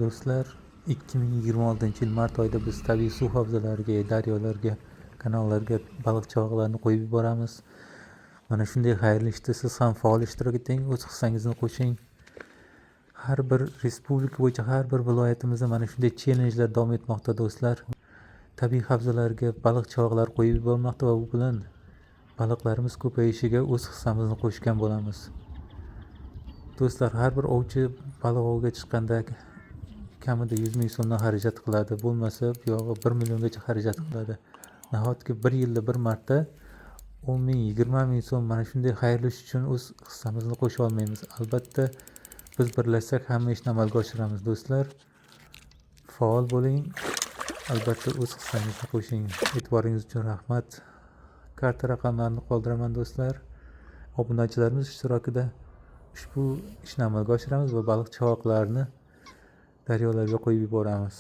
Do'stlar, 2026-yil mart oyida biz tabiiy suv havzalariga, daryolarga, kanallarga baliq-chovoqlarni qo'yib yuboramiz. Mana shunday xayrli ishda siz ham faol ishtirok eting, o'z hissangizni qo'shing. Har bir respublika bo'yicha har bir viloyatimizda mana shunday chellenjlar davom etmoqda do'stlar. Tabiiy havzalarga baliq-chovoqlar qo'yib yubormoqda va bu bilan baliqlarimiz ko'payishiga o'z hissamizni qo'shgan bo'lamiz. Do'stlar, har bir ovchi baliq ovga chiqqanda kamida 100 ming so'mdan xarajat qiladi, bo'lmasa buyog'i 1 milliongacha xarajat qiladi. Nahotki bir yilda bir marta 10 ming, 20 ming so'm mana shunday xayrli ish uchun o'z hissamizni qo'sha olmaymiz. Albatta biz birlashsak hamma ishni amalga oshiramiz. Do'stlar, faol bo'ling, albatta o'z hissangizni qo'shing. E'tiboringiz uchun rahmat. Karta raqamlarini qoldiraman do'stlar. Obunachilarimiz ishtirokida ushbu ishni amalga oshiramiz va baliq-chovoqlarni daryolarga qo'yib yuboramiz.